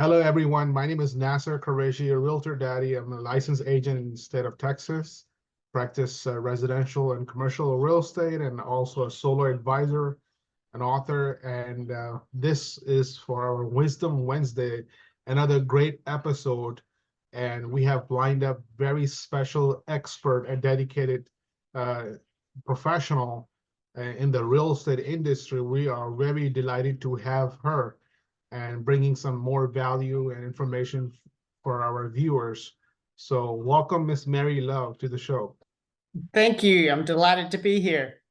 Hello, everyone. My name is Nasir Qureshi, a realtor daddy. I'm a licensed agent in the state of Texas, practice residential and commercial real estate, and also a solo advisor, an author. And this is for our Wisdom Wednesday, another great episode. And we have lined up very special expert and dedicated uh, professional in the real estate industry. We are very delighted to have her and bringing some more value and information for our viewers. So welcome, Miss Mary Love, to the show. Thank you. I'm delighted to be here.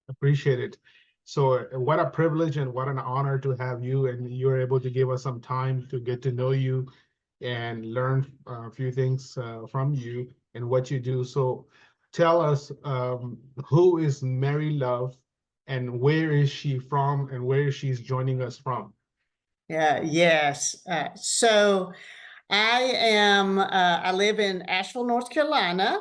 Appreciate it. So what a privilege and what an honor to have you, and you're able to give us some time to get to know you and learn a few things from you and what you do. So tell us, who is Mary Love and where is she from and where she's joining us from? Yes. So I live in Asheville, North Carolina,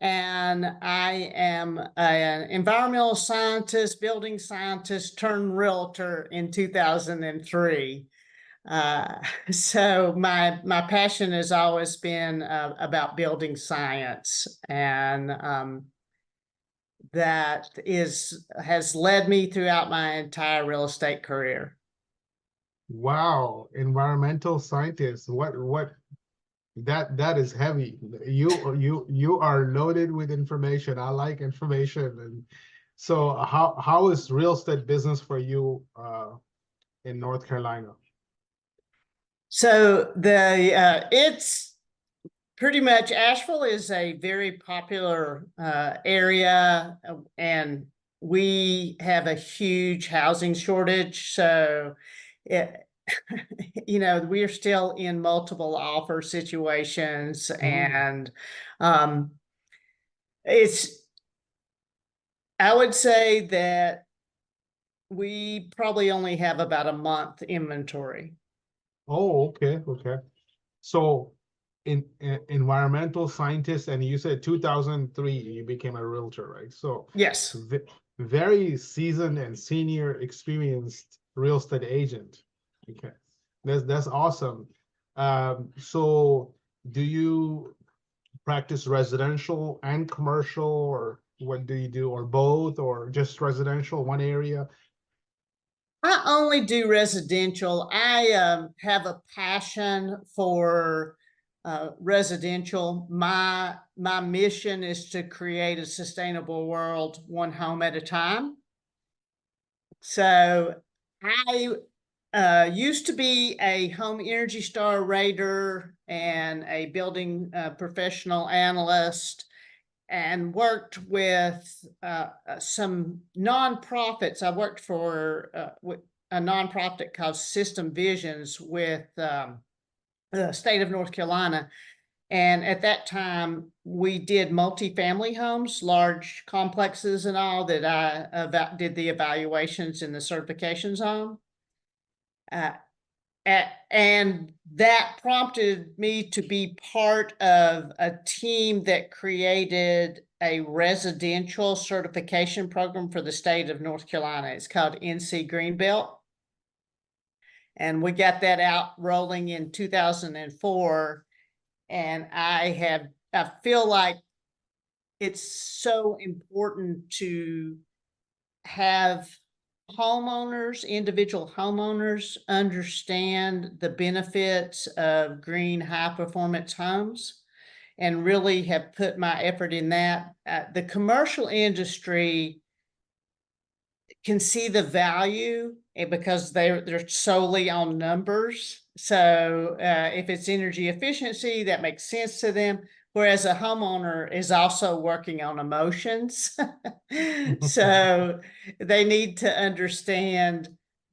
and I am an environmental scientist, building scientist turned realtor in 2003. So my passion has always been about building science, and that has led me throughout my entire real estate career. Wow, environmental scientist. What that is heavy. You are loaded with information. I like information. And so how is real estate business for you in North Carolina? So it's pretty much, Asheville is a very popular area, and we have a huge housing shortage. So it, we are still in multiple offer situations, and I would say that we probably only have about a month inventory. Oh, okay. So in environmental scientist, and you said 2003 you became a realtor, right? So Yes. very seasoned and senior experienced real estate agent. Okay, that's awesome. So do you practice residential and commercial, or what do you do, or both, or just residential, one area? I only do residential. I have a passion for residential. My mission is to create a sustainable world, one home at a time. So I used to be a home Energy Star rater and a building professional analyst, and worked with some nonprofits. I worked for a nonprofit called System Visions with the state of North Carolina. And at that time, we did multifamily homes, large complexes and all, that I did the evaluations and the certifications on. And that prompted me to be part of a team that created a residential certification program for the state of North Carolina. It's called NC Greenbelt. And we got that out rolling in 2004. And I feel like it's so important to have individual homeowners, understand the benefits of green high performance homes, and really have put my effort in that. The commercial industry can see the value because they're solely on numbers. So if it's energy efficiency, that makes sense to them. Whereas a homeowner is also working on emotions. So they need to understand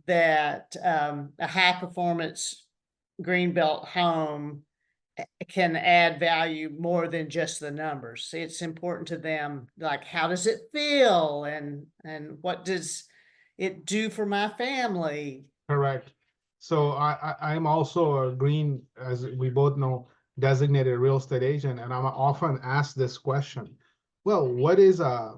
that a high performance greenbelt home can add value more than just the numbers. It's important to them, like, how does it feel, and what does it do for my family? Correct. So I'm also a green, as we both know, designated real estate agent, and I'm often asked this question. Well, what is a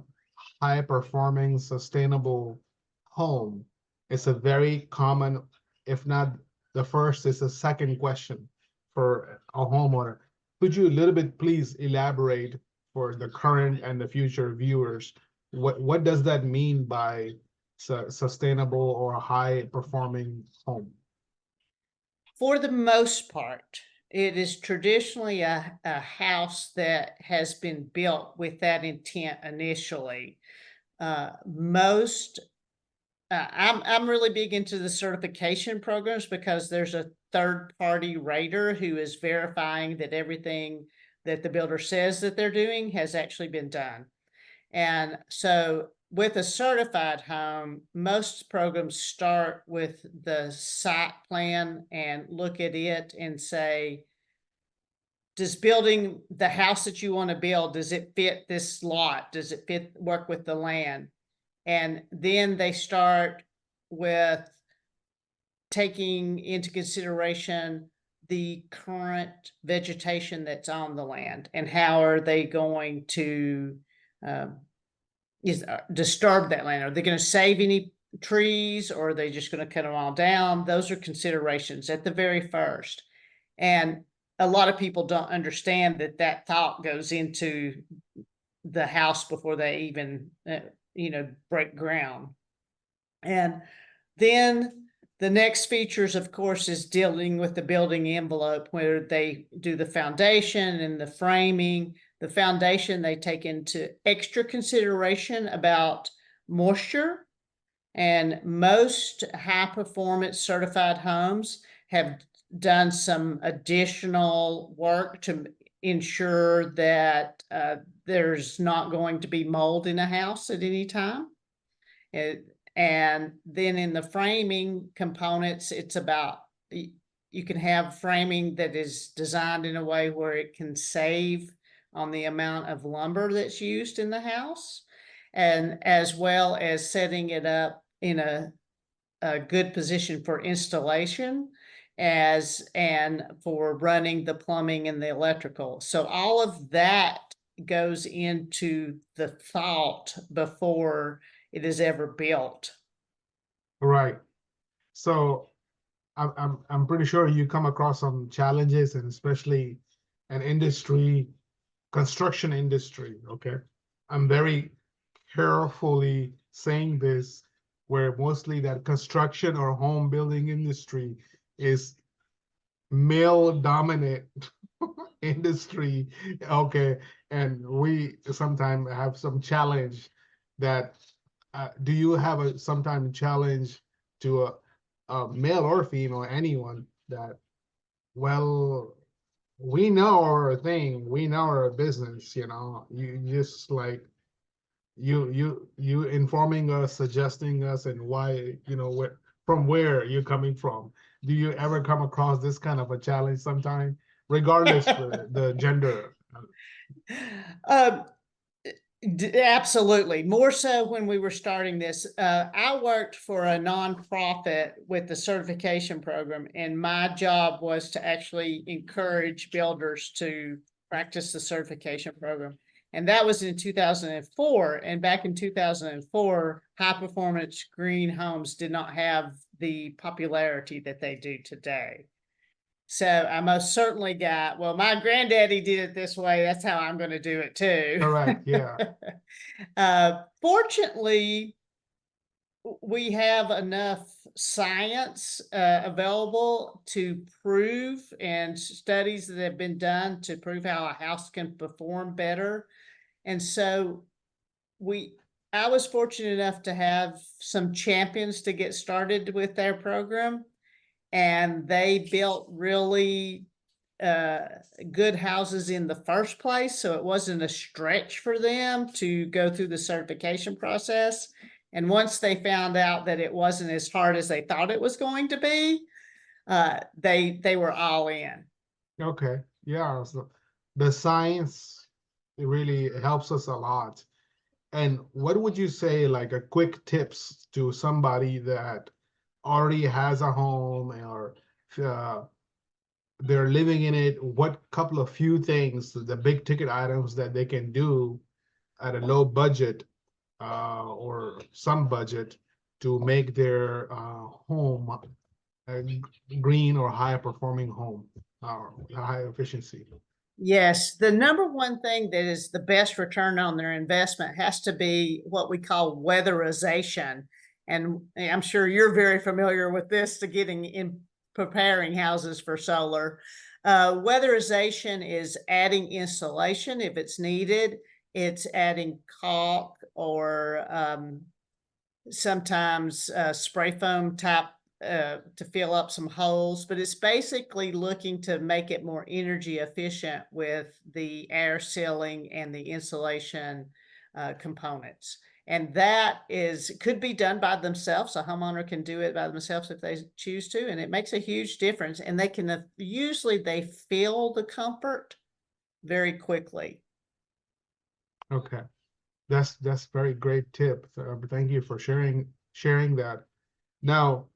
high performing sustainable home? It's a very common, if not The first is a second question for a homeowner. Could you a little bit please elaborate for the current and the future viewers? What does that mean by sustainable or high performing home? For the most part, it is traditionally a house that has been built with that intent initially. I'm really big into the certification programs because there's a third party rater who is verifying that everything that the builder says that they're doing has actually been done. And so with a certified home, most programs start with the site plan and look at it and say, does building the house that you want to build, does it fit this lot? Does it work with the land? And then they start with taking into consideration the current vegetation that's on the land and how are they going to disturb that land. Are they going to save any trees or are they just going to cut them all down? Those are considerations at the very first. And a lot of people don't understand that thought goes into the house before they even break ground. And then the next features, of course, is dealing with the building envelope, where they do the foundation and the framing. The foundation, they take into extra consideration about moisture, and most high performance certified homes have done some additional work to ensure that there's not going to be mold in a house at any time. And then in the framing components, it's about, you can have framing that is designed in a way where it can save on the amount of lumber that's used in the house, and as well as setting it up in a good position for installation and for running the plumbing and the electrical. So all of that goes into the thought before it is ever built. Right. So I'm pretty sure you come across some challenges, and especially an industry, construction industry. Okay. I'm very carefully saying this, where mostly that construction or home building industry is male dominant industry. Okay. And we sometimes have some challenge that do you have a sometime challenge to a male or female, anyone, that, well, we know our thing, we know our business, you just like you informing us, suggesting us, and why, from where you're coming from. Do you ever come across this kind of a challenge sometime, regardless the gender? Um, Absolutely. More so when we were starting this. I worked for a nonprofit with the certification program, and my job was to actually encourage builders to practice the certification program. And that was in 2004. And back in 2004, high performance green homes did not have the popularity that they do today. So I most certainly got, well, my granddaddy did it this way, that's how I'm going to do it too. Correct, yeah. Fortunately, we have enough science available to prove, and studies that have been done to prove how a house can perform better. And so I was fortunate enough to have some champions to get started with their program, and they built really good houses in the first place. So it wasn't a stretch for them to go through the certification process. And once they found out that it wasn't as hard as they thought it was going to be, they were all in. Okay, yeah. So the science, it really helps us a lot. And what would you say, like a quick tips to somebody that already has a home, or uh, they're living in it? What couple of few things, the big ticket items that they can do at a low budget or some budget to make their home green or high performing home, or high efficiency? Yes, the number one thing that is the best return on their investment has to be what we call weatherization. And I'm sure you're very familiar with this to getting in preparing houses for solar. Weatherization is adding insulation if it's needed. It's adding caulk or sometimes spray foam type to fill up some holes, but it's basically looking to make it more energy efficient with the air sealing and the insulation components. And that could be done by themselves. A homeowner can do it by themselves if they choose to, and it makes a huge difference. And they can usually they feel the comfort very quickly. Okay, that's very great tip. Thank you for sharing that. Now,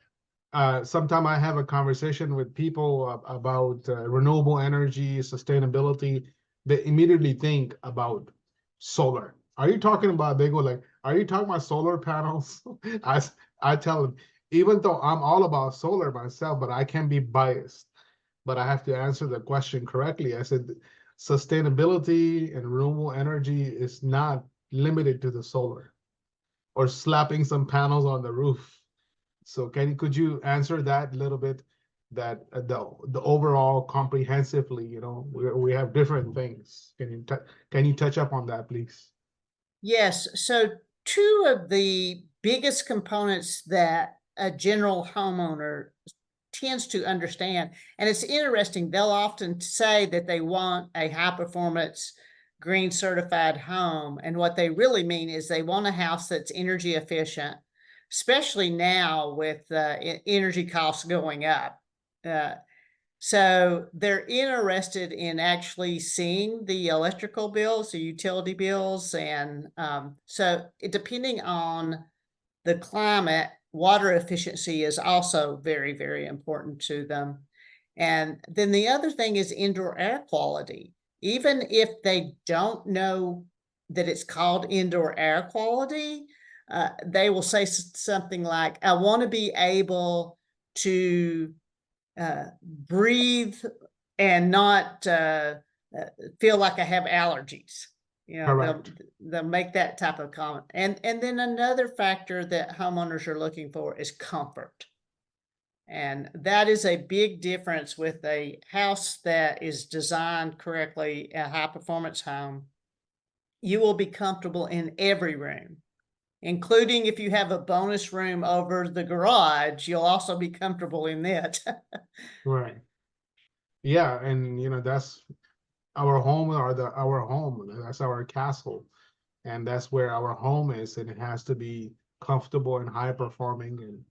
sometime I have a conversation with people about renewable energy, sustainability. They immediately think about solar. Are you talking about? They go like, "Are you talking about solar panels?" I I tell them, even though I'm all about solar myself, but I can be biased. But I have to answer the question correctly. I said, sustainability and renewable energy is not limited to the solar or slapping some panels on the roof. So could you answer that a little bit? That the overall comprehensively, we have different things. Can you touch up on that, please? Yes. So, two of the biggest components that a general homeowner tends to understand, and it's interesting, they'll often say that they want a high performance green certified home. And what they really mean is they want a house that's energy efficient, especially now with energy costs going up. So they're interested in actually seeing the electrical bills, the utility bills, and so depending on the climate, water efficiency is also very, very important to them. And then the other thing is indoor air quality. Even if they don't know that it's called indoor air quality, they will say something like, I want to be able to breathe and not feel like I have allergies. Correct. They'll make that type of comment. And then another factor that homeowners are looking for is comfort. And that is a big difference with a house that is designed correctly, a high performance home. You will be comfortable in every room, including if you have a bonus room over the garage, you'll also be comfortable in it. Right. Yeah, and that's our home, our home. That's our castle, and that's where our home is, and it has to be comfortable and high performing,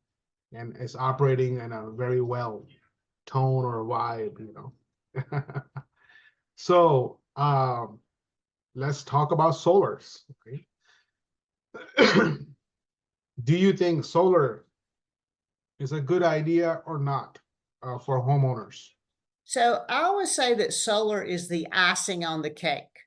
and it's operating in a very well tone or vibe. So let's talk about solars. Okay. Do you think solar is a good idea or not for homeowners? So I always say that solar is the icing on the cake.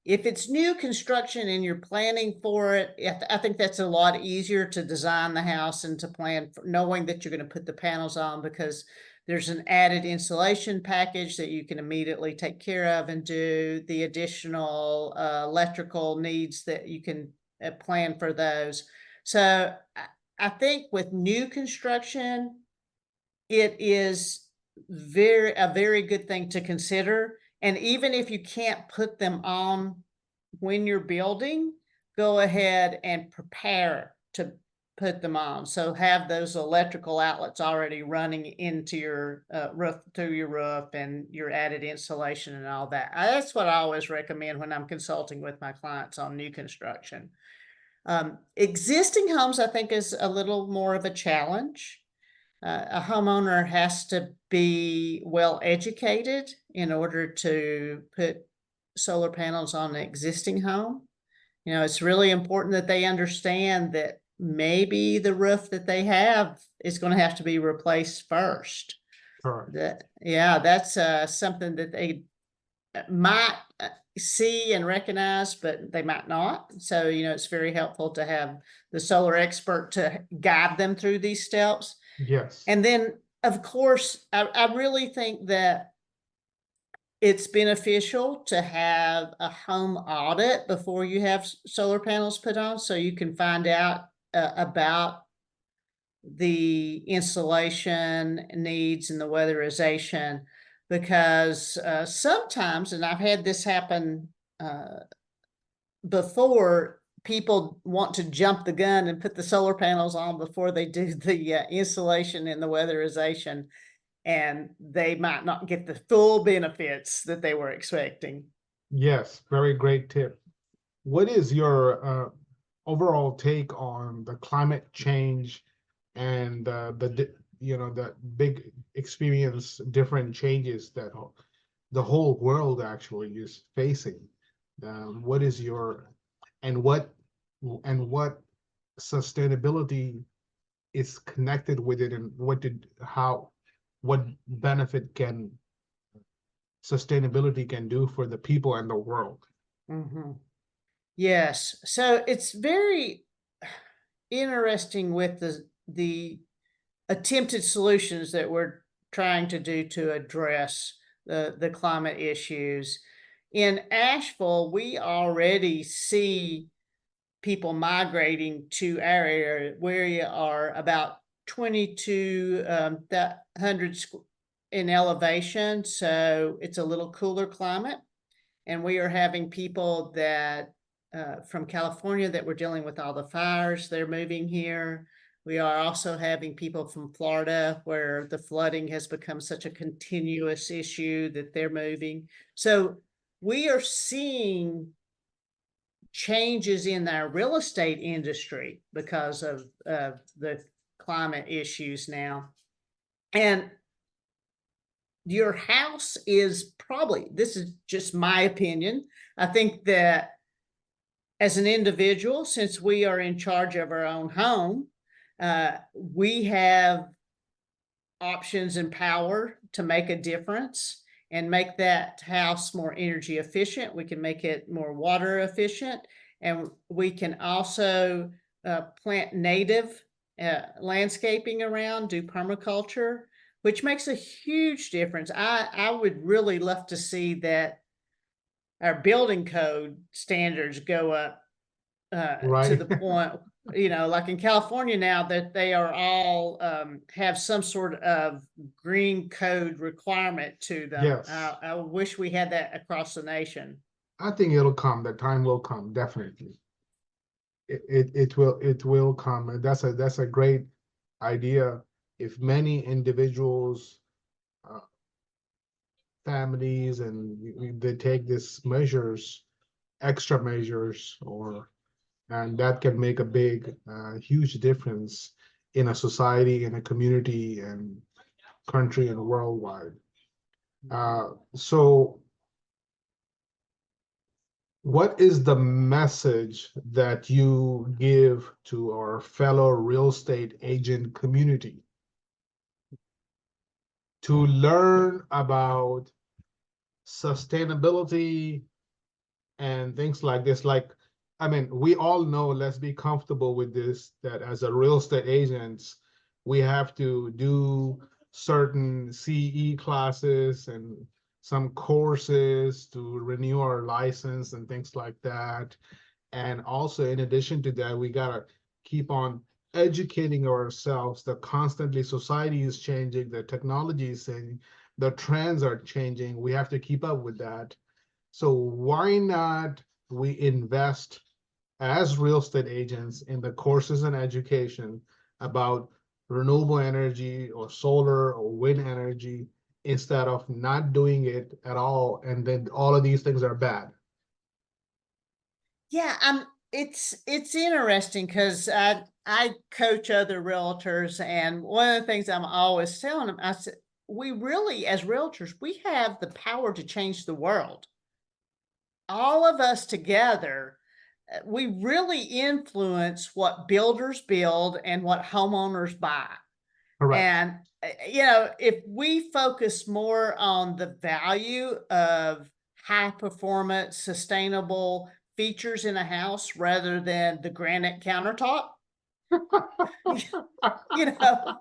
If it's new construction and you're planning for it, I think that's a lot easier to design the house and to plan for, knowing that you're going to put the panels on, because there's an added insulation package that you can immediately take care of and do the additional electrical needs that you can plan for those. So I think with new construction, it is a very good thing to consider. And even if you can't put them on when you're building, go ahead and prepare to put them on. So have those electrical outlets already running into your roof, through your roof, and your added insulation and all that. That's what I always recommend when I'm consulting with my clients on new construction. Existing homes, I think, is a little more of a challenge. A homeowner has to be well educated in order to put solar panels on an existing home. It's really important that they understand that maybe the roof that they have is going to have to be replaced first. Correct. That's something that they might see and recognize, but they might not. So, it's very helpful to have the solar expert to guide them through these steps. Yes. And then, of course, I really think that it's beneficial to have a home audit before you have solar panels put on, so you can find out about the installation needs and the weatherization. Because sometimes, and I've had this happen before, people want to jump the gun and put the solar panels on before they do the installation and the weatherization, and they might not get the full benefits that they were expecting. Yes, very great tip. What is your overall take on the climate change and the big experience different changes that the whole world actually is facing? What is your and what sustainability is connected with it, and what benefit can sustainability can do for the people and the world? Mhm. Yes, so it's very interesting with the attempted solutions that we're trying to do to address the climate issues. In Asheville, we already see people migrating to our area, where you are about 2,200 in elevation, so it's a little cooler climate. And we are having people that from California that were dealing with all the fires, they're moving here. We are also having people from Florida where the flooding has become such a continuous issue that they're moving. So we are seeing changes in our real estate industry because of the climate issues now. And your house is probably, this is just my opinion, I think that as an individual, since we are in charge of our own home, we have options and power to make a difference and make that house more energy efficient. We can make it more water efficient, and we can also plant native landscaping around, do permaculture, which makes a huge difference. I would really love to see that our building code standards go up to Right? the point, like in California now, that they are all have some sort of green code requirement to them. Yes. I wish we had that across the nation. I think it'll come. The time will come, definitely. It will come. And that's a great idea. If many individuals, uh, families, and they take these measures, extra measures, and that can make a big, huge difference in a society, in a community, and country, and worldwide. So what is the message that you give to our fellow real estate agent community to learn about sustainability and things like this? Like, I mean, we all know, let's be comfortable with this, that as a real estate agents, we have to do certain CE classes and some courses to renew our license and things like that. And also, in addition to that, we gotta keep on educating ourselves that constantly society is changing, the technology is changing, the trends are changing. We have to keep up with that. So why not we invest as real estate agents in the courses and education about renewable energy or solar or wind energy, instead of not doing it at all, and then all of these things are bad? Yeah, it's interesting because I coach other realtors, and one of the things I'm always telling them, I said, we really, as realtors, we have the power to change the world. All of us together, we really influence what builders build and what homeowners buy. Correct. And, if we focus more on the value of high performance, sustainable features in a house rather than the granite countertop, you know,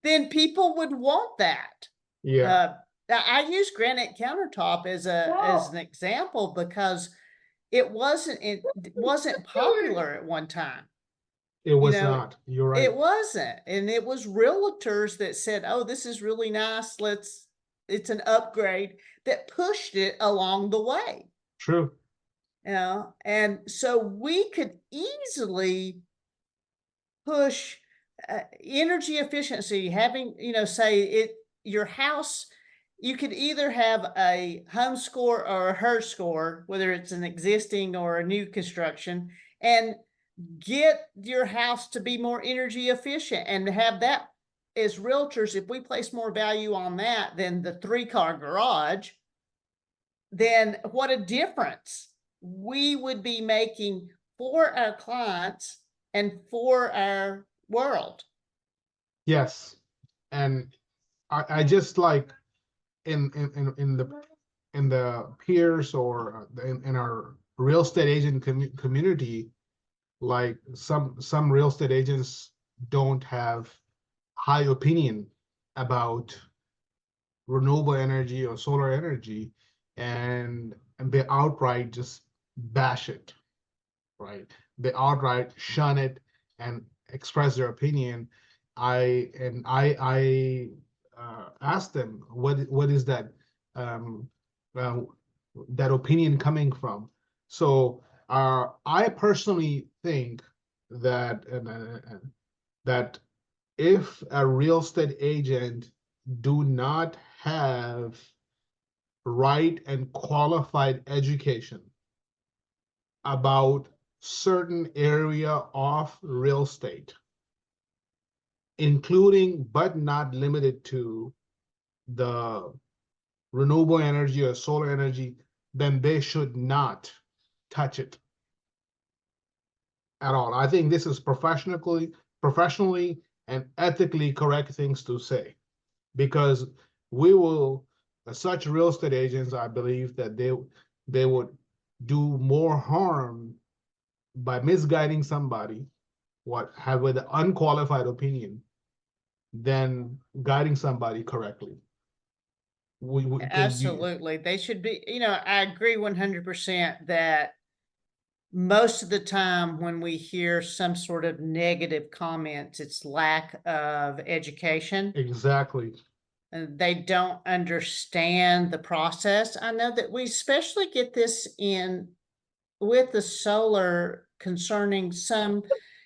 then people would want that. Yeah, I use granite countertop as an example because it wasn't popular at one time. it You was know, not. You're right. it wasn't, and it was realtors that said, "Oh, this is really nice. It's an upgrade," that pushed it along the way. True. And so we could easily push energy efficiency, having, say your house, you could either have a home score or a her score, whether it's an existing or a new construction, and get your house to be more energy efficient and have that. As realtors, if we place more value on that than the 3-car garage, then what a difference we would be making for our clients and for our world. Yes. And I just like in the peers or in our real estate agent community, like some real estate agents don't have high opinion about renewable energy or solar energy, and they outright just bash it, right? They outright shun it and express their opinion. I asked them what is that um, uh, that opinion coming from. So I personally think that that if a real estate agent do not have right and qualified education about certain area of real estate, including but not limited to the renewable energy or solar energy, then they should not touch it at all. I think this is professionally and ethically correct things to say, because we will, such real estate agents, I believe that they would do more harm by misguiding somebody what have with an unqualified opinion than guiding somebody correctly. Because you Absolutely. They should be, I agree 100% that most of the time when we hear some sort of negative comments, it's lack of education. exactly. And they don't understand the process. I know that we especially get this in with the solar concerning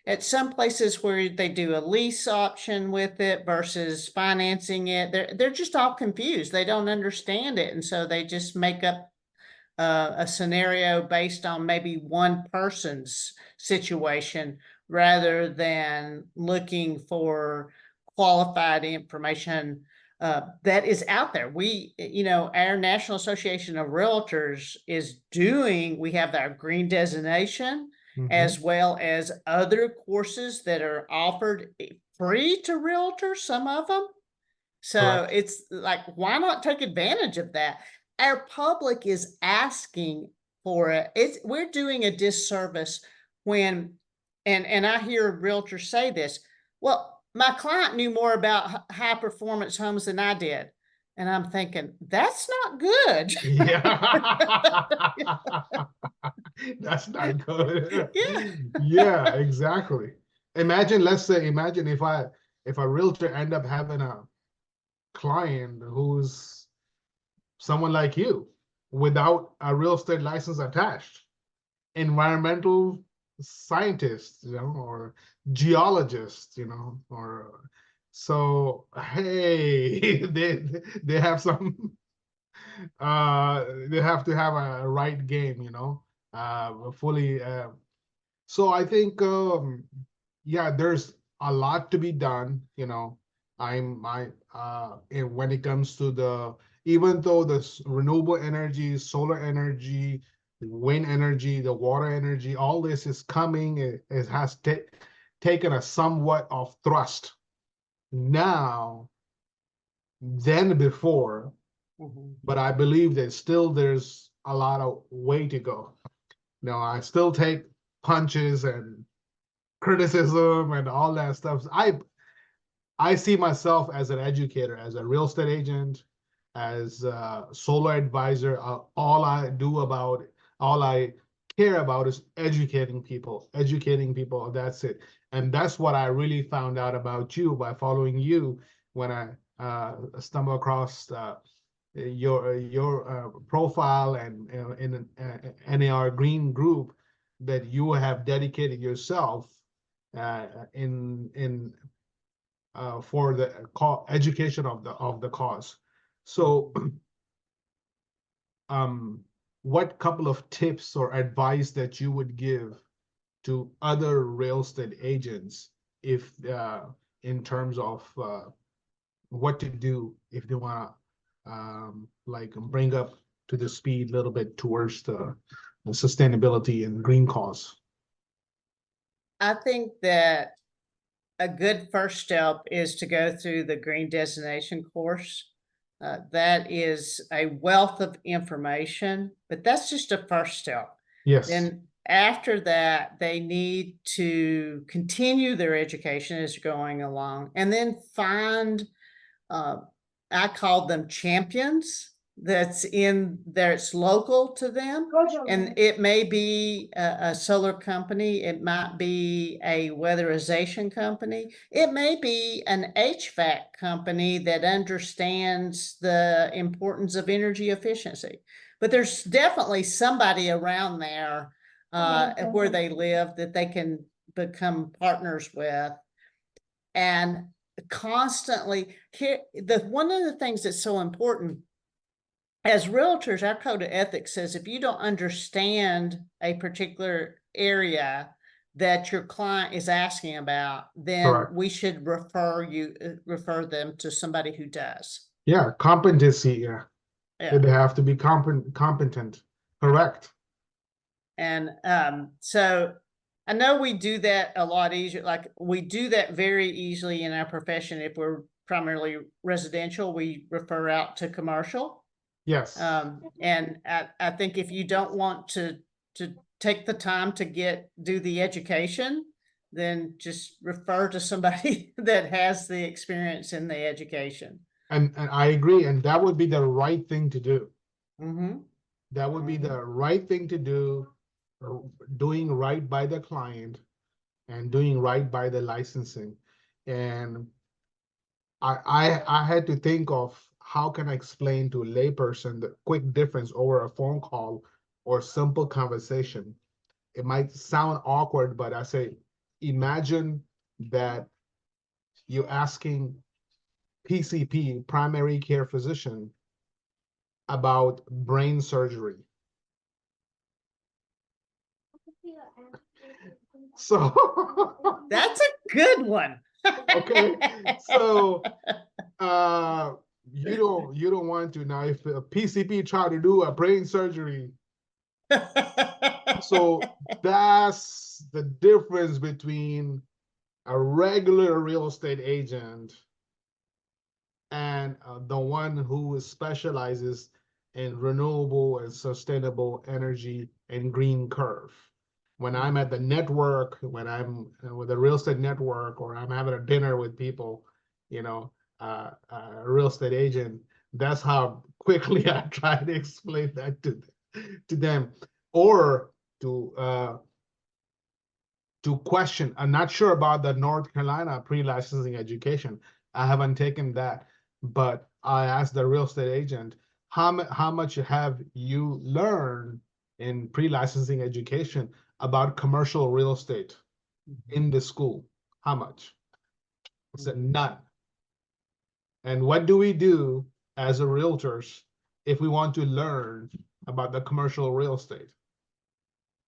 at some places where they do a lease option with it versus financing it. They're just all confused. They don't understand it, and so they just make up a scenario based on maybe one person's situation rather than looking for qualified information that is out there. Our National Association of Realtors we have our Green Designation, as well as other courses that are offered free to realtors, some of them. So Correct. it's like, why not take advantage of that? Our public is asking for it. We're doing a disservice when, and I hear realtors say this, well, my client knew more about high performance homes than I did. And I'm thinking, that's not good. Yeah. That's not good. Yeah. Yeah, exactly. Imagine if a realtor end up having a client who's someone like you without a real estate license attached, environmental scientist, or geologist, or so hey, they have some they have to have a right game, fully. So I think, yeah, there's a lot to be done. When it comes to even though the renewable energy, solar energy, wind energy, the water energy, all this is coming. It has taken a somewhat of thrust now than before, but I believe that still there's a lot of way to go. I still take punches and criticism and all that stuff. I see myself as an educator, as a real estate agent, as a solo advisor. All I care about is educating people, educating people. That's it. And that's what I really found out about you by following you when I stumbled across your profile and in an NAR Green group that you have dedicated yourself in for the education of the cause. So, what couple of tips or advice that you would give to other real estate agents if in terms of what to do if they want to like bring up to the speed a little bit towards the sustainability and green cause? I think that a good first step is to go through the Green Designation course. That is a wealth of information, but that's just a first step. Yes. Then after that, they need to continue their education as going along, and then find, I call them champions, that's in there, it's local to them. And it may be a solar company, it might be a weatherization company, it may be an HVAC company that understands the importance of energy efficiency. But there's definitely somebody around there where they live that they can become partners with. And constantly here, one of the things that's so important as realtors, our code of ethics says if you don't understand a particular area that your client is asking about, then Correct. we should refer them to somebody who does. Yeah, competency. Yeah, Yeah. they have to be competent. Correct. And so I know we do that a lot easier. Like we do that very easily in our profession. If we're primarily residential, we refer out to commercial. Yes. And I think if you don't want to take the time to do the education, then just refer to somebody that has the experience in the education. And I agree, and that would be the right thing to do. Mm-hmm. That would be the right thing to do, doing right by the client and doing right by the licensing. And I had to think of how can I explain to a layperson the quick difference over a phone call or simple conversation. It might sound awkward, but I say, imagine that you're asking PCP, primary care physician, about brain surgery. So that's a good one. Okay, so you don't want to now if a PCP try to do a brain surgery. So that's the difference between a regular real estate agent and the one who specializes in renewable and sustainable energy and green curve. When I'm at the network, when I'm with a real estate network, or I'm having a dinner with people, a real estate agent, that's how quickly I try to explain that to them, or to question. I'm not sure about the North Carolina pre-licensing education. I haven't taken that, but I asked the real estate agent, how much have you learned in pre-licensing education about commercial real estate in the school? How much? I said none. And what do we do as a realtors if we want to learn about the commercial real estate?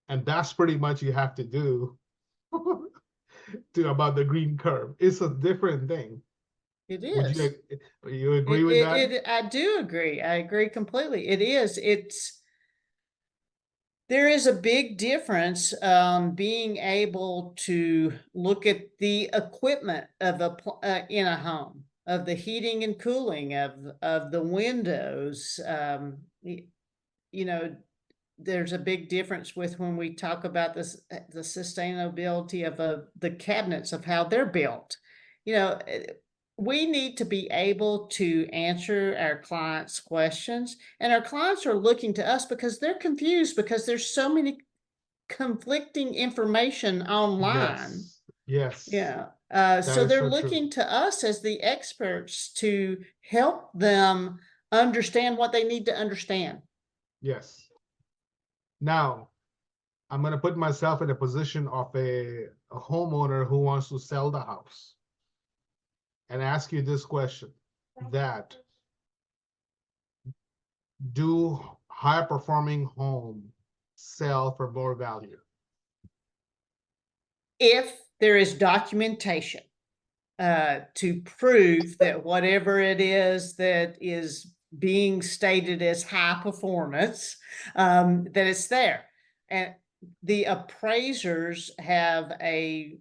And that's pretty much you have to do about the green curve. It's a different thing. It Would is. you agree with that? I do agree. I agree completely. It is. There is a big difference being able to look at the equipment of in a home, of the heating and cooling, of the windows. You know, there's a big difference with when we talk about this, the sustainability of the cabinets, of how they're built. We need to be able to answer our clients' questions, and our clients are looking to us because they're confused, because there's so many conflicting information online. Yes, Yeah. that So is they're so true. looking to us as the experts to help them understand what they need to understand. Yes. Now, I'm going to put myself in a position of a homeowner who wants to sell the house and ask you this question, that do high performing home sell for more value? If there is documentation to prove that whatever it is that is being stated as high performance, that it's there. And the appraisers have a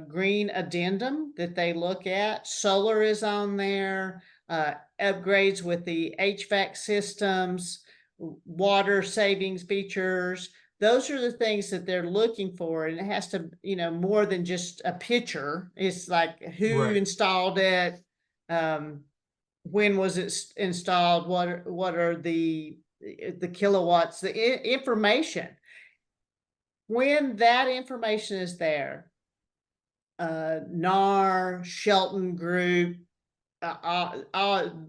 green addendum that they look at. Solar is on there, upgrades with the HVAC systems, water savings features. Those are the things that they're looking for, and it has to, more than just a picture. It's like who Right. installed it, when was it installed, what are the kilowatts, the information. When that information is there, NAR, Shelton Group, a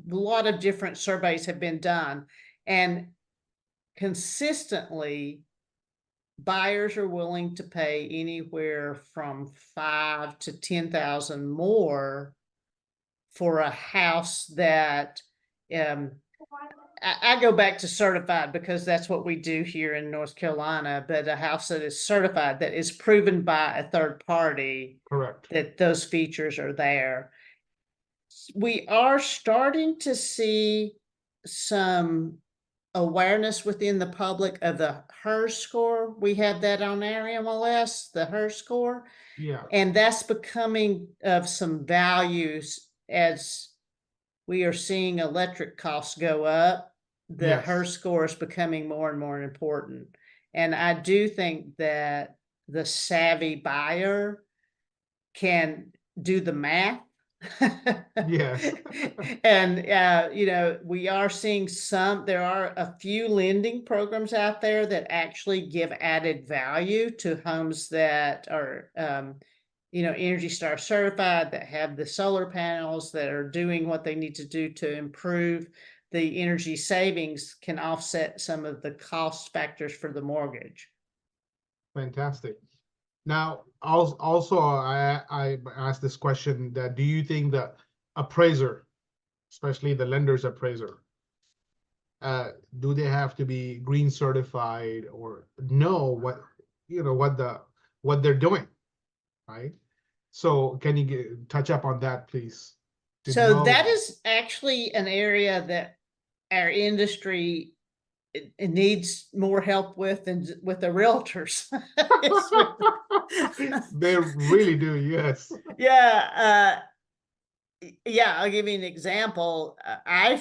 lot of different surveys have been done, and consistently buyers are willing to pay anywhere from 5 to 10,000 more for a house that, I go back to certified because that's what we do here in North Carolina, but a house that is certified, that is proven by a third party Correct. that those features are there. We are starting to see some awareness within the public of the HERS score. We have that on our MLS, the HERS score, Yeah. and that's becoming of some values as we are seeing electric costs go up. The Yes. HERS score is becoming more and more important. And I do think that the savvy buyer can do the math. Yes. And we are seeing there are a few lending programs out there that actually give added value to homes that are Energy Star certified, that have the solar panels, that are doing what they need to do to improve the energy savings, can offset some of the cost factors for the mortgage. Fantastic. Now, also, I asked this question, that do you think the appraiser, especially the lender's appraiser, do they have to be green certified or know what they're doing, right? So can you touch up on that, please? So that is actually an area that our industry it needs more help with than with the realtors. They really do, yes. Yeah. I'll give you an example. I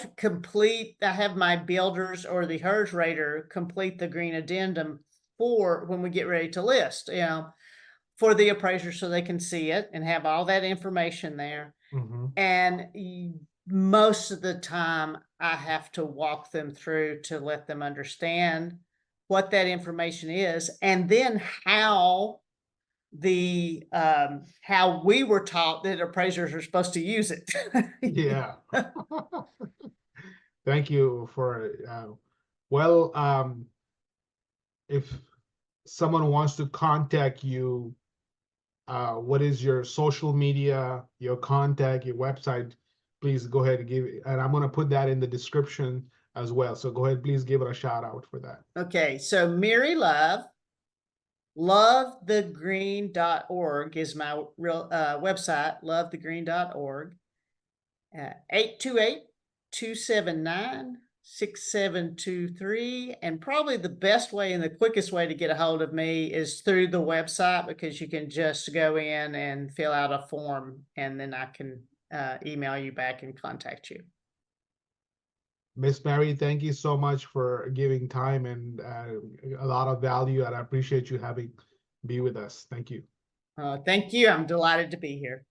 have my builders or the HERS rater complete the green addendum for when we get ready to list, for the appraiser, so they can see it and have all that information there. Mhm. And most of the time I have to walk them through to let them understand what that information is, and then how how we were taught that appraisers are supposed to use it. Yeah. Thank you for, well, if someone wants to contact you, what is your social media, your contact, your website? Please go ahead and and I'm gonna put that in the description as well. So go ahead, please give it a shout out for that. Okay, so Mary Love, lovethegreen.org is my real website, lovethegreen.org. 828-279-6723. And probably the best way and the quickest way to get a hold of me is through the website, because you can just go in and fill out a form, and then I can email you back and contact you. Miss Mary, thank you so much for giving time and a lot of value, and I appreciate you having be with us. Thank you. Thank you. I'm delighted to be here.